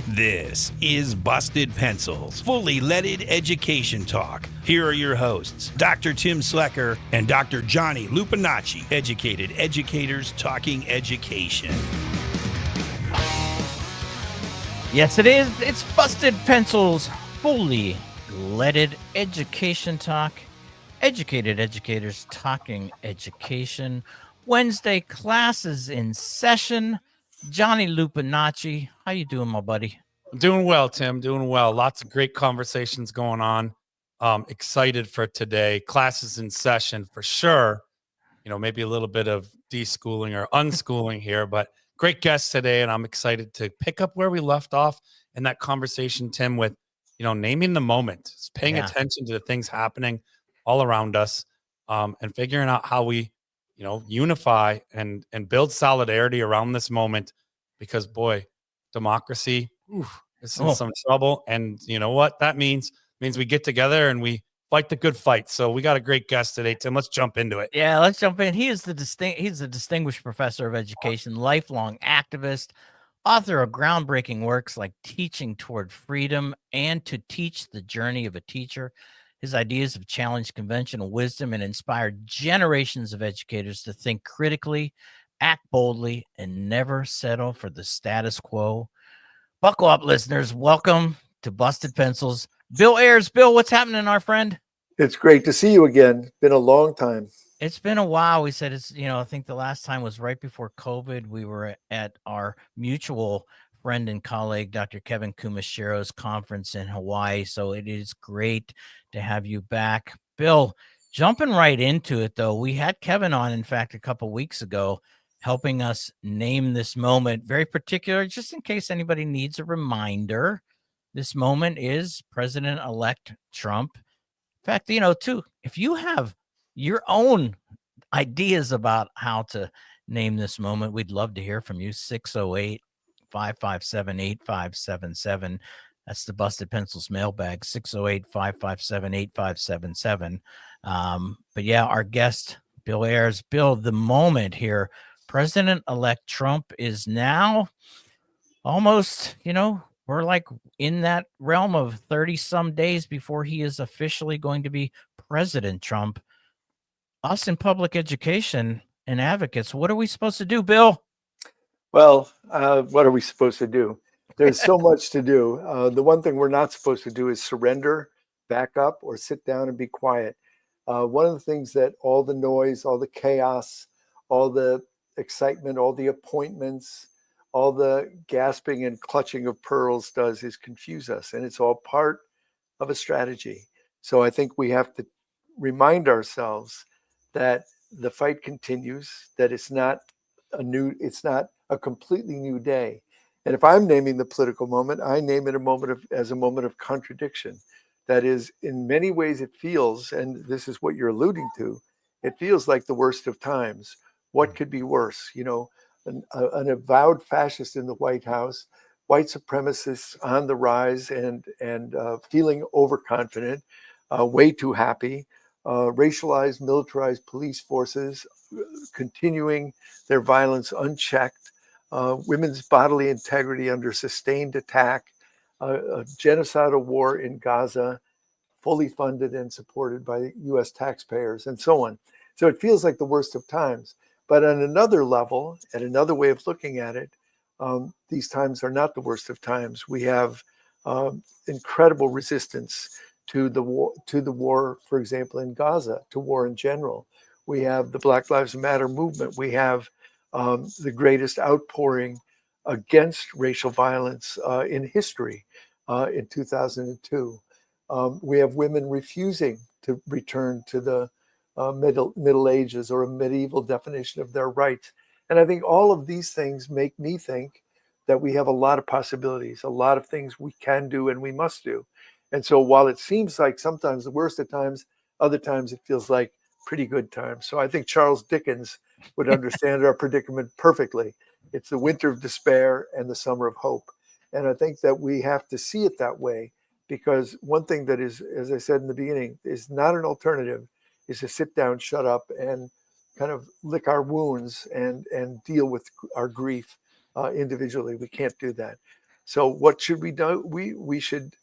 This is Busted Pencils, fully leaded education talk. Here are your hosts, Dr. Tim Slecker and Dr. Johnny Lupinacci, educated educators talking education. Yes, it is. It's Busted Pencils, fully leaded education talk. Educated educators talking education. Wednesday classes in session. Johnny Lupinacci, how you doing, my buddy? Doing well, Tim. Doing well. Lots of great conversations going on. Excited for today. Classes in session for sure. You know, maybe a little bit of deschooling or unschooling here, but great guests today. And I'm excited to pick up where we left off in that conversation, Tim, with, naming the moment, paying attention to the things happening all around us, and figuring out how we, unify and build solidarity around this moment. Because boy, democracy is in some trouble. And you know what that means? It means we get together and we fight the good fight. So we got a great guest today, Tim. Let's jump into it. Yeah, let's jump in. He's a distinguished professor of education, lifelong activist, author of groundbreaking works like Teaching Toward Freedom and To Teach the Journey of a Teacher. His ideas have challenged conventional wisdom and inspired generations of educators to think critically, act boldly, and never settle for the status quo. Buckle up, listeners. Welcome to Busted Pencils. Bill Ayers. Bill, what's happening, our friend? It's great to see you again. Been a long time. It's been a while. We said it's, I think the last time was right before COVID. We were at our mutual friend and colleague, Dr. Kevin Kumashiro's conference in Hawaii. So it is great to have you back. Bill, jumping right into it, though, we had Kevin on, in fact, a couple weeks ago, helping us name this moment. Very particular, just in case anybody needs a reminder. This moment is President-elect Trump. In fact, too, if you have your own ideas about how to name this moment, we'd love to hear from you. 608-557-8577. That's the Busted Pencils mailbag, 608-557-8577. But yeah, our guest, Bill Ayers. Bill, the moment here, President-elect Trump is now almost, we're like in that realm of 30 some days before he is officially going to be President Trump. Us in public education and advocates, what are we supposed to do, Bill? Well, what are we supposed to do? There's so much to do. The one thing we're not supposed to do is surrender, back up, or sit down and be quiet. One of the things that all the noise, all the chaos, all the excitement, all the appointments, all the gasping and clutching of pearls does is confuse us. And it's all part of a strategy. So I think we have to remind ourselves that the fight continues, that it's not a completely new day. And if I'm naming the political moment, I name it as a moment of contradiction. That is, in many ways it feels, and this is what you're alluding to, it feels like the worst of times. What could be worse? An avowed fascist in the White House, white supremacists on the rise and feeling overconfident, way too happy, racialized, militarized police forces continuing their violence unchecked, women's bodily integrity under sustained attack, a genocidal war in Gaza, fully funded and supported by U.S. taxpayers, and so on. So it feels like the worst of times. But on another level, and another way of looking at it, these times are not the worst of times. We have incredible resistance to the war, for example, in Gaza, to war in general. We have the Black Lives Matter movement. We have the greatest outpouring against racial violence in history in 2002. We have women refusing to return to the Middle Ages or a medieval definition of their rights. And I think all of these things make me think that we have a lot of possibilities, a lot of things we can do and we must do. And so while it seems like sometimes the worst of times, other times it feels like pretty good times. So I think Charles Dickens would understand our predicament perfectly. It's the winter of despair and the summer of hope. And I think that we have to see it that way, because one thing that is, as I said in the beginning, is not an alternative, is to sit down, shut up, and kind of lick our wounds and deal with our grief individually. We can't do that. So what should we do? We should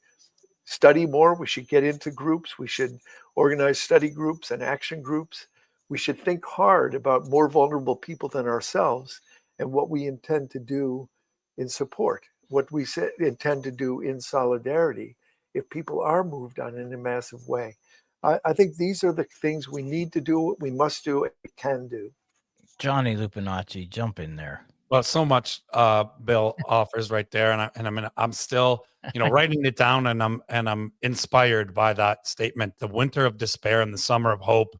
study more. We should get into groups. We should organize study groups and action groups. We should think hard about more vulnerable people than ourselves and what we intend to do in support, what we intend to do in solidarity if people are moved on in a massive way. I think these are the things we need to do, we must do, and we can do. Johnny Lupinacci, jump in there. Well, so much Bill offers right there, and I'm still, writing it down, and I'm inspired by that statement. The winter of despair and the summer of hope.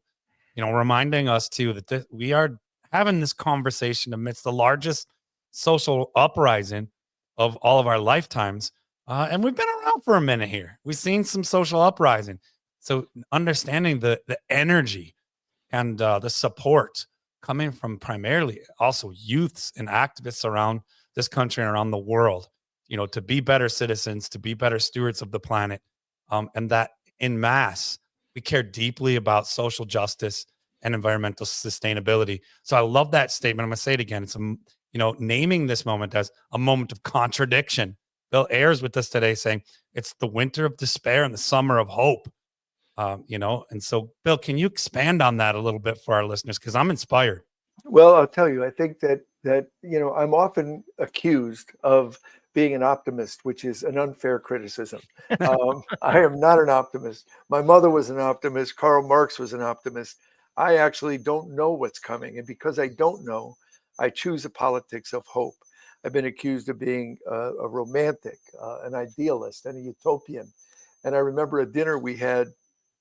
Reminding us too that we are having this conversation amidst the largest social uprising of all of our lifetimes, and we've been around for a minute here. We've seen some social uprising, so understanding the energy and the support coming from primarily also youths and activists around this country and around the world, to be better citizens, to be better stewards of the planet, and that in mass, we care deeply about social justice and environmental sustainability. So I love that statement. I'm going to say it again. It's, naming this moment as a moment of contradiction. Bill Ayers with us today saying it's the winter of despair and the summer of hope. And so, Bill, can you expand on that a little bit for our listeners? Because I'm inspired. Well, I'll tell you, I think that I'm often accused of being an optimist, which is an unfair criticism. I am not an optimist. My mother was an optimist. Karl Marx was an optimist. I actually don't know what's coming. And because I don't know, I choose a politics of hope. I've been accused of being a romantic, an idealist, and a utopian. And I remember a dinner we had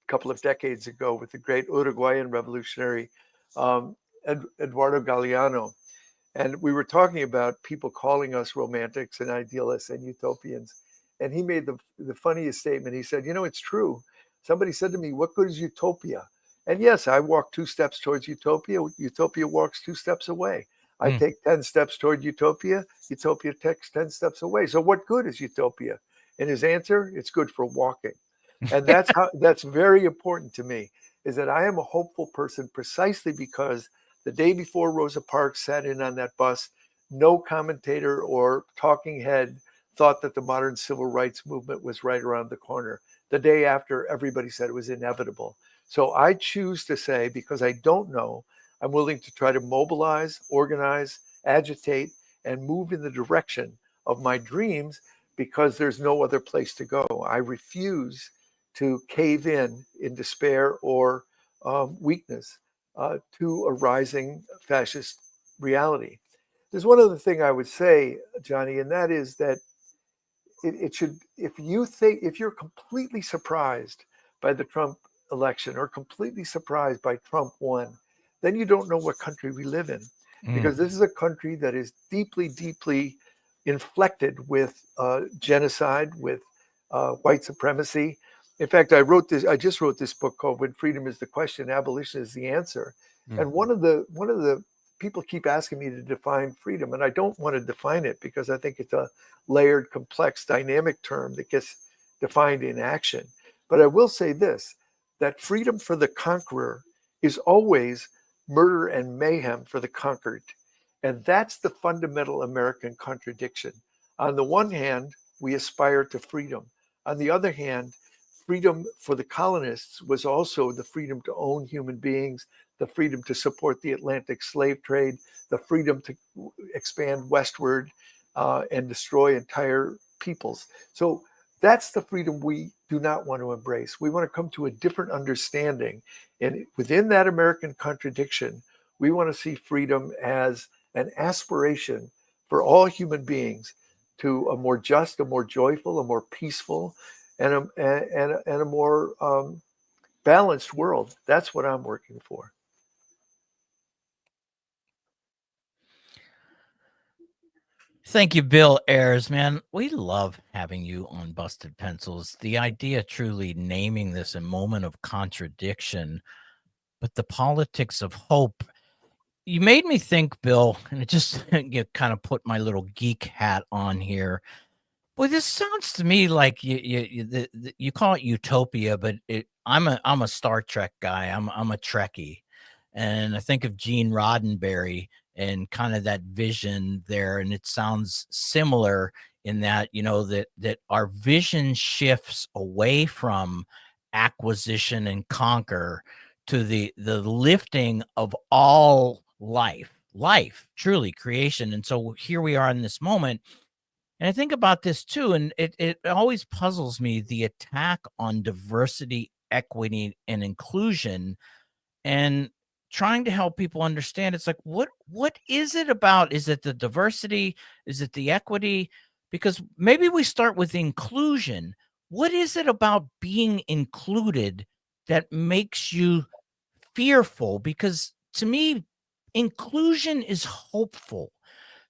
couple of decades ago with the great Uruguayan revolutionary Eduardo Galeano. And we were talking about people calling us romantics and idealists and utopians. And he made the funniest statement. He said, it's true. Somebody said to me, what good is utopia? And yes, I walk 2 steps towards utopia. Utopia walks 2 steps away. I take 10 steps toward utopia. Utopia takes 10 steps away. So what good is utopia? And his answer, it's good for walking. And that's very important to me, is that I am a hopeful person precisely because the day before Rosa Parks sat in on that bus, no commentator or talking head thought that the modern civil rights movement was right around the corner. The day after, everybody said it was inevitable. So I choose to say, because I don't know, I'm willing to try to mobilize, organize, agitate, and move in the direction of my dreams because there's no other place to go. I refuse to cave in despair or weakness to a rising fascist reality. There's one other thing I would say, Johnny, and that is that it should, if you're completely surprised by the Trump election or completely surprised by Trump won, then you don't know what country we live in, because this is a country that is deeply, deeply inflected with genocide, with white supremacy. In fact, I just wrote this book called When Freedom is the Question, Abolition is the Answer. And one of the people keep asking me to define freedom, and I don't want to define it because I think it's a layered, complex, dynamic term that gets defined in action. But I will say this, that freedom for the conqueror is always murder and mayhem for the conquered. And that's the fundamental American contradiction. On the one hand, we aspire to freedom. On the other hand, freedom for the colonists was also the freedom to own human beings, the freedom to support the Atlantic slave trade, the freedom to expand westward and destroy entire peoples. So that's the freedom we do not want to embrace. We want to come to a different understanding. And within that American contradiction, we want to see freedom as an aspiration for all human beings to a more just, a more joyful, a more peaceful, and a more balanced world. That's what I'm working for. Thank you, Bill Ayers, man. We love having you on Busted Pencils. The idea truly naming this a moment of contradiction, but the politics of hope. You made me think, Bill, and it just you kind of put my little geek hat on here. Boy, this sounds to me like you call it utopia, but I'm a Star Trek guy. I'm a Trekkie, and I think of Gene Roddenberry and kind of that vision there, and it sounds similar in that, that our vision shifts away from acquisition and conquer to the lifting of all life, truly creation. And so here we are in this moment. And I think about this too, and it always puzzles me, the attack on diversity, equity, and inclusion, and trying to help people understand. It's like, what is it about? Is it the diversity? Is it the equity? Because maybe we start with inclusion. What is it about being included that makes you fearful? Because to me, inclusion is hopeful.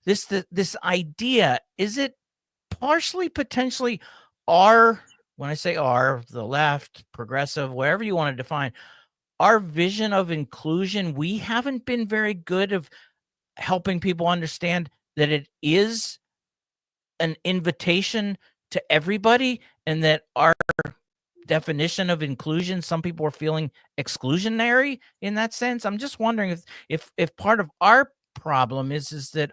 This idea, is it partially, potentially, when I say the left, progressive, whatever you want to define, our vision of inclusion, we haven't been very good of helping people understand that it is an invitation to everybody, and that our definition of inclusion, some people are feeling exclusionary in that sense. I'm just wondering if part of our problem is that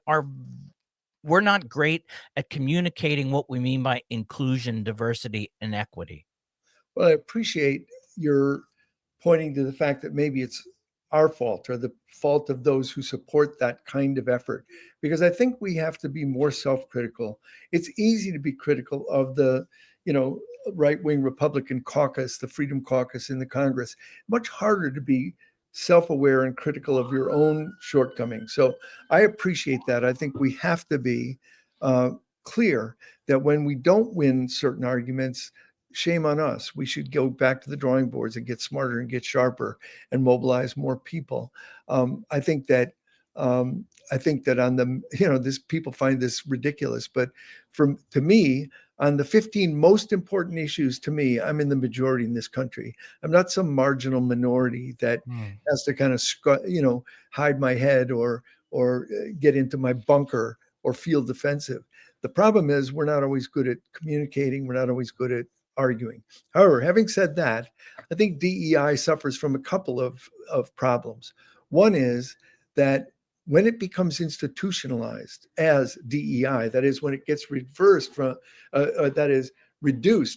we're not great at communicating what we mean by inclusion, diversity, and equity. Well, I appreciate your pointing to the fact that maybe it's our fault or the fault of those who support that kind of effort, because I think we have to be more self-critical. It's easy to be critical of the, right-wing Republican caucus, the Freedom Caucus in the Congress. Much harder to be self-aware and critical of your own shortcomings. So I appreciate that. I think we have to be clear that when we don't win certain arguments, shame on us. We should go back to the drawing boards and get smarter and get sharper and mobilize more people. I think that on the, this people find this ridiculous, but to me, on the 15 most important issues, to me, I'm in the majority in this country. I'm not some marginal minority that has to kind of, hide my head or get into my bunker or feel defensive. The problem is we're not always good at communicating. We're not always good at arguing. However, having said that, I think DEI suffers from a couple of problems. One is that when it becomes institutionalized as DEI, that is when it gets reduced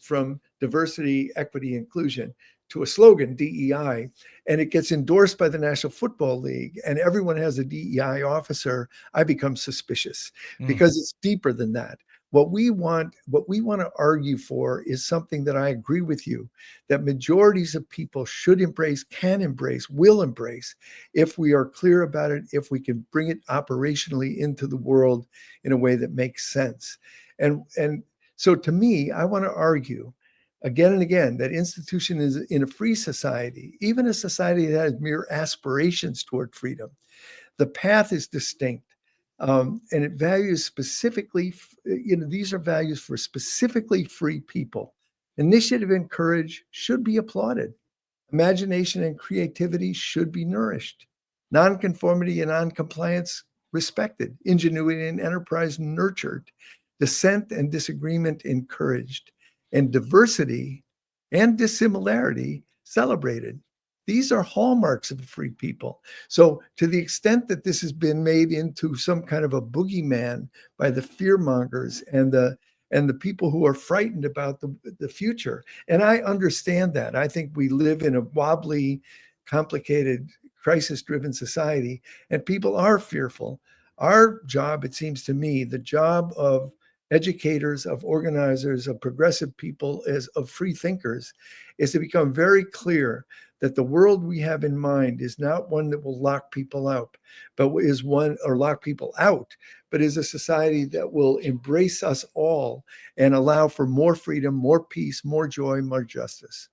from diversity, equity, inclusion to a slogan, DEI, and it gets endorsed by the National Football League and everyone has a DEI officer, I become suspicious because it's deeper than that. What we want to argue for is something that I agree with you, that majorities of people should embrace, can embrace, will embrace, if we are clear about it, if we can bring it operationally into the world in a way that makes sense. And so to me, I want to argue again and again that institution is in a free society, even a society that has mere aspirations toward freedom. The path is distinct. And it values specifically, these are values for specifically free people. Initiative and courage should be applauded. Imagination and creativity should be nourished. Nonconformity and noncompliance respected. Ingenuity and enterprise nurtured. Dissent and disagreement encouraged. And diversity and dissimilarity celebrated. These are hallmarks of free people. So to the extent that this has been made into some kind of a boogeyman by the fearmongers and the people who are frightened about the future, and I understand that. I think we live in a wobbly, complicated, crisis-driven society, and people are fearful. Our job, it seems to me, the job of educators, of organizers, of progressive people, of free thinkers, is to become very clear that the world we have in mind is not one that will lock people out, but is one, or lock people out, but is a society that will embrace us all and allow for more freedom, more peace, more joy, more justice.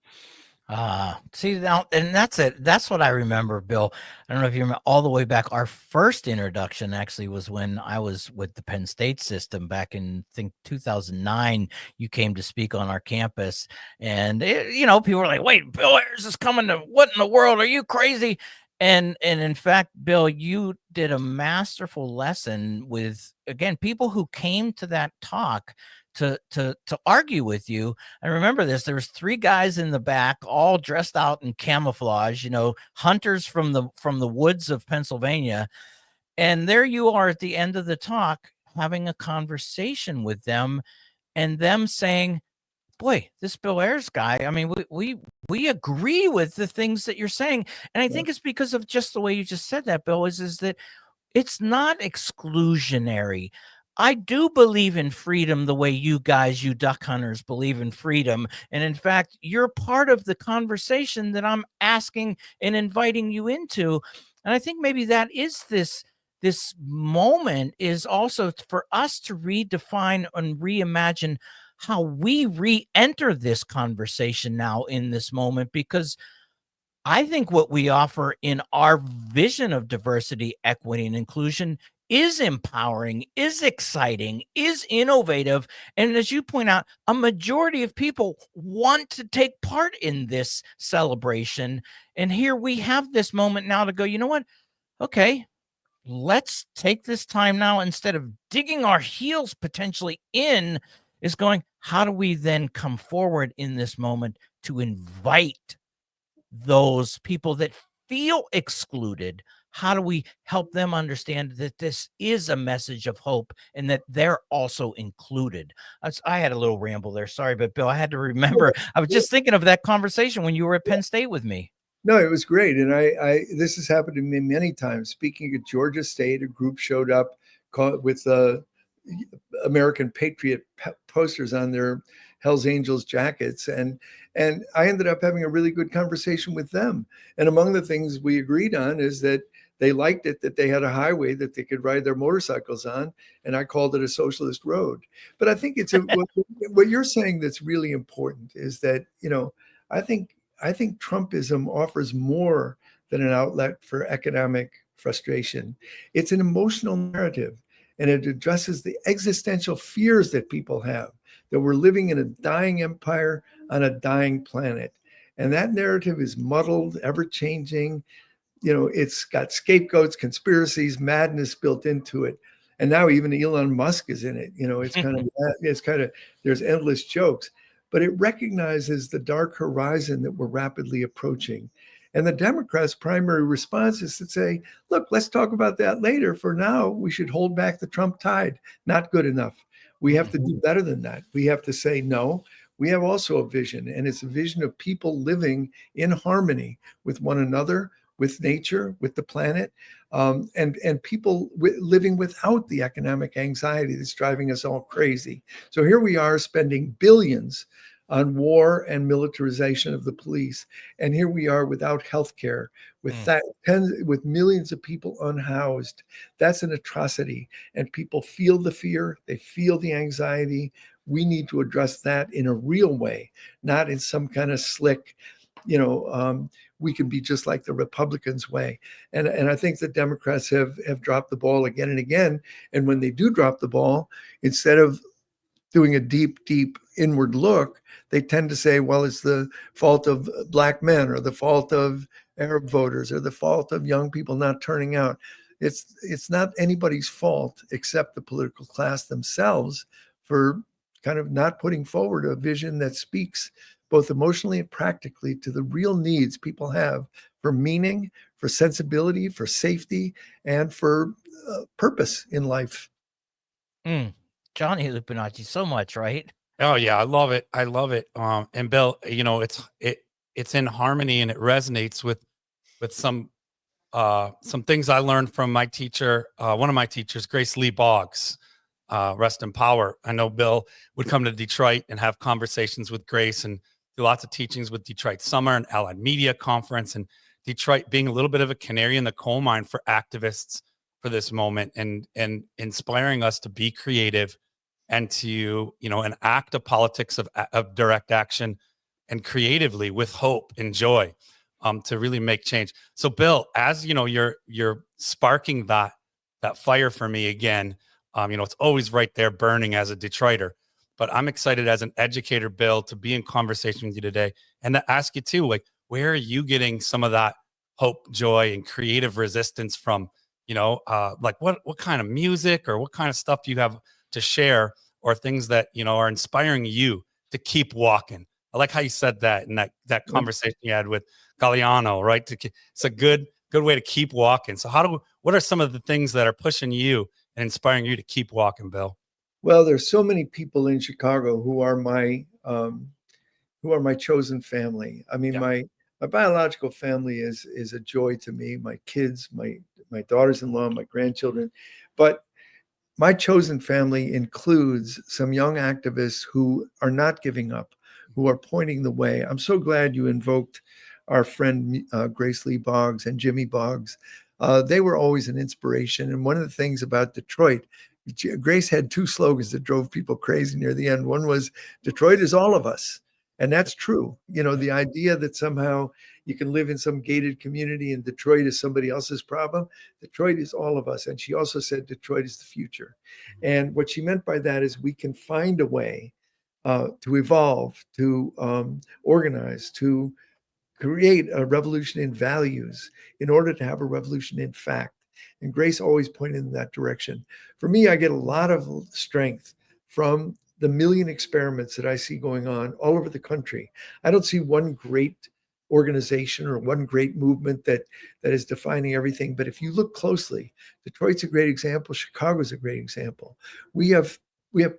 See now, and that's it. That's what I remember, Bill. I don't know if you remember all the way back. Our first introduction actually was when I was with the Penn State system back in, I think, 2009. You came to speak on our campus, and people were like, "Wait, Bill Ayers is coming to what in the world? Are you crazy?" And in fact, Bill, you did a masterful lesson with, again, people who came to that talk to argue with you. I remember this. There was 3 guys in the back, all dressed out in camouflage, hunters from the woods of Pennsylvania. And there you are at the end of the talk having a conversation with them and them saying, boy, this Bill Ayers guy, I mean, we agree with the things that you're saying. And I think it's because of just the way you just said that, Bill, is that it's not exclusionary. I do believe in freedom the way you guys, you duck hunters, believe in freedom. And in fact, you're part of the conversation that I'm asking and inviting you into. And I think maybe that is this moment is also for us to redefine and reimagine how we re-enter this conversation now in this moment, because I think what we offer in our vision of diversity, equity, and inclusion is empowering, is exciting, is innovative. And as you point out, a majority of people want to take part in this celebration. And here we have this moment now to go, you know what? Okay, let's take this time now, instead of digging our heels potentially in, is going, how do we then come forward in this moment to invite those people that feel excluded? How do we help them understand that this is a message of hope and that they're also included? I had a little ramble there. Sorry, but Bill, I had to remember. I was just thinking of that conversation when you were at Penn State with me. No, it was great. And this has happened to me many times. Speaking at Georgia State, a group showed up with American Patriot posters on their Hells Angels jackets. And I ended up having a really good conversation with them. And among the things we agreed on is that they liked it, that they had a highway that they could ride their motorcycles on. And I called it a socialist road. But I think what you're saying that's really important is that, I think Trumpism offers more than an outlet for economic frustration. It's an emotional narrative, and it addresses the existential fears that people have, that we're living in a dying empire on a dying planet. And that narrative is muddled, ever-changing. It's got scapegoats, conspiracies, madness built into it. And now even Elon Musk is in it. It's kind of, there's endless jokes. But it recognizes the dark horizon that we're rapidly approaching. And the Democrats' primary response is to say, look, let's talk about that later. For now, we should hold back the Trump tide. Not good enough. We have to do better than that. We have to say, no, we have also a vision. And it's a vision of people living in harmony with one another, with nature, with the planet, and people living without the economic anxiety that's driving us all crazy. So here we are spending billions on war and militarization of the police. And here we are without healthcare, with millions of people unhoused. That's an atrocity. And people feel the fear, they feel the anxiety. We need to address that in a real way, not in some kind of slick, we can be just like the Republicans way. And I think the Democrats have dropped the ball again and again. And when they do drop the ball, instead of doing a deep inward look, they tend to say, well, it's the fault of Black men, or the fault of Arab voters, or the fault of young people not turning out. It's not anybody's fault except the political class themselves for kind of not putting forward a vision that speaks both emotionally and practically to the real needs people have for meaning, for sensibility, for safety, and for purpose in life. Johnny Lupinacci, so much, right? Oh yeah, I love it. I love it. And Bill, it's in harmony, and it resonates with some things I learned from my teacher, one of my teachers, Grace Lee Boggs, rest in power. I know Bill would come to Detroit and have conversations with Grace and do lots of teachings with Detroit Summer and Allied Media Conference, and Detroit being a little bit of a canary in the coal mine for activists for this moment, and inspiring us to be creative and to, enact a politics of direct action and creatively with hope and joy, to really make change. So Bill, as you're sparking that fire for me again. It's always right there burning as a Detroiter, but I'm excited as an educator, Bill, to be in conversation with you today and to ask you too, like, where are you getting some of that hope, joy, and creative resistance from? Like what kind of music or what kind of stuff do you have to share, or things that, are inspiring you to keep walking? I like how you said that in that conversation you had with Galliano, right? It's a good way to keep walking. So what are some of the things that are pushing you and inspiring you to keep walking, Bill? Well, there's so many people in Chicago who are my chosen family. I mean, Yeah. my biological family is a joy to me. My kids, my daughters-in-law, my grandchildren, but my chosen family includes some young activists who are not giving up, who are pointing the way. I'm so glad you invoked our friend Grace Lee Boggs and Jimmy Boggs. They were always an inspiration. And one of the things about Detroit, Grace had two slogans that drove people crazy near the end. One was, Detroit is all of us. And that's true. You know, the idea that somehow you can live in some gated community and Detroit is somebody else's problem. Detroit is all of us. And she also said Detroit is the future. And what she meant by that is we can find a way to evolve, to organize, to create a revolution in values in order to have a revolution in fact. And Grace always pointed in that direction. For me, I get a lot of strength from the million experiments that I see going on all over the country. I don't see one great organization or one great movement that is defining everything. But if you look closely, Detroit's a great example. Chicago's a great example. We have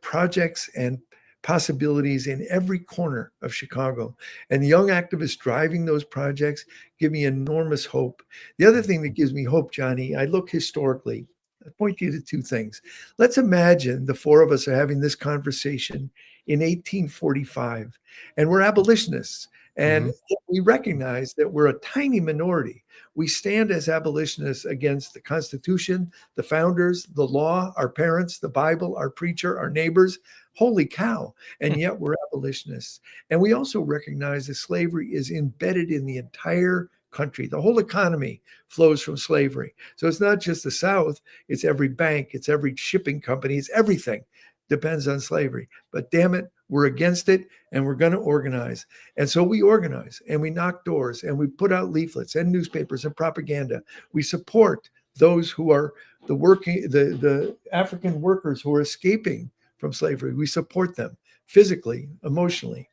projects and possibilities in every corner of Chicago. And the young activists driving those projects give me enormous hope. The other thing that gives me hope, Johnny, I look historically. I point you to two things. Let's imagine the four of us are having this conversation in 1845, and we're abolitionists. And we recognize that we're a tiny minority. We stand as abolitionists against the Constitution, the founders, the law, our parents, the Bible, our preacher, our neighbors. Holy cow. And yet we're abolitionists. And we also recognize that slavery is embedded in the entire country. The whole economy flows from slavery. So it's not just the South, it's every bank, it's every shipping company, it's everything depends on slavery. But damn it, we're against it and we're going to organize. And so we organize and we knock doors and we put out leaflets and newspapers and propaganda. We support those who are the African workers who are escaping from slavery. We support them physically, emotionally,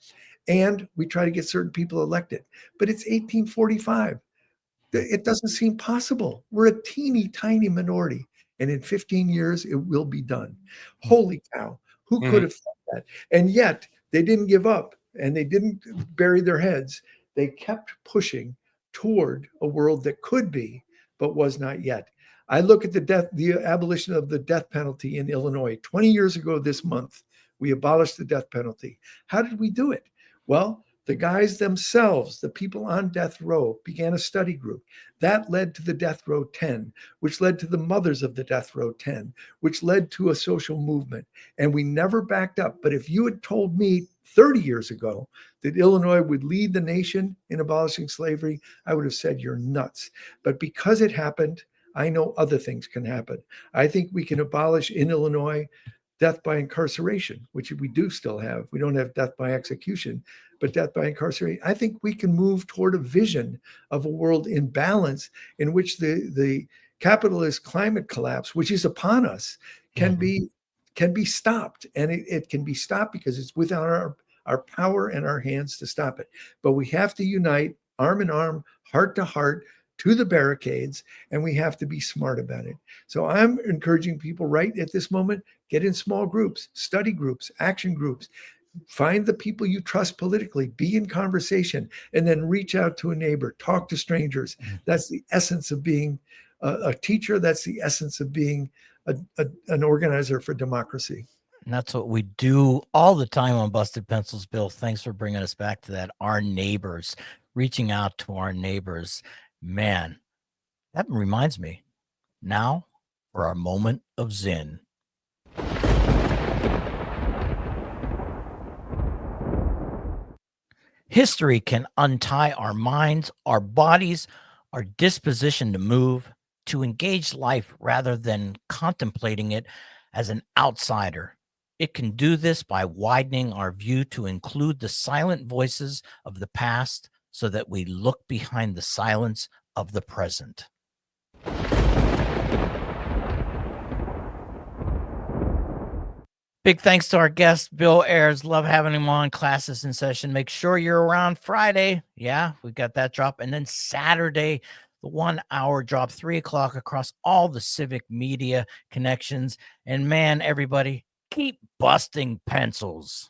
and we try to get certain people elected. But it's 1845. It doesn't seem possible. We're a teeny tiny minority. And in 15 years, it will be done. Holy cow. Who could have thought that? And yet they didn't give up and they didn't bury their heads. They kept pushing toward a world that could be, but was not yet. I look at the abolition of the death penalty in Illinois. 20 years ago this month, we abolished the death penalty. How did we do it? Well, the guys themselves, the people on death row, began a study group. That led to the Death Row 10, which led to the Mothers of the Death Row 10, which led to a social movement. And we never backed up. But if you had told me 30 years ago that Illinois would lead the nation in abolishing slavery, I would have said, you're nuts. But because it happened, I know other things can happen. I think we can abolish in Illinois death by incarceration, which we do still have. We don't have death by execution, but death by incarceration. I think we can move toward a vision of a world in balance in which the capitalist climate collapse, which is upon us, can be stopped. And it can be stopped because it's within our power and our hands to stop it. But we have to unite arm in arm, heart to heart, to the barricades, and we have to be smart about it. So I'm encouraging people right at this moment, get in small groups, study groups, action groups, find the people you trust politically, be in conversation, and then reach out to a neighbor, talk to strangers. That's the essence of being a teacher. That's the essence of being an organizer for democracy. And that's what we do all the time on Busted Pencils, Bill. Thanks for bringing us back to that. Our neighbors, reaching out to our neighbors. Man, that reminds me. Now for our moment of Zen. History can untie our minds, our bodies, our disposition to move, to engage life rather than contemplating it as an outsider. It can do this by widening our view to include the silent voices of the past so that we look behind the silence of the present. Big thanks to our guest, Bill Ayers. Love having him on. Classes in session. Make sure you're around Friday. Yeah, we got that drop. And then Saturday, the 1 hour drop, 3 o'clock across all the Civic media connections. And man, everybody, keep busting pencils.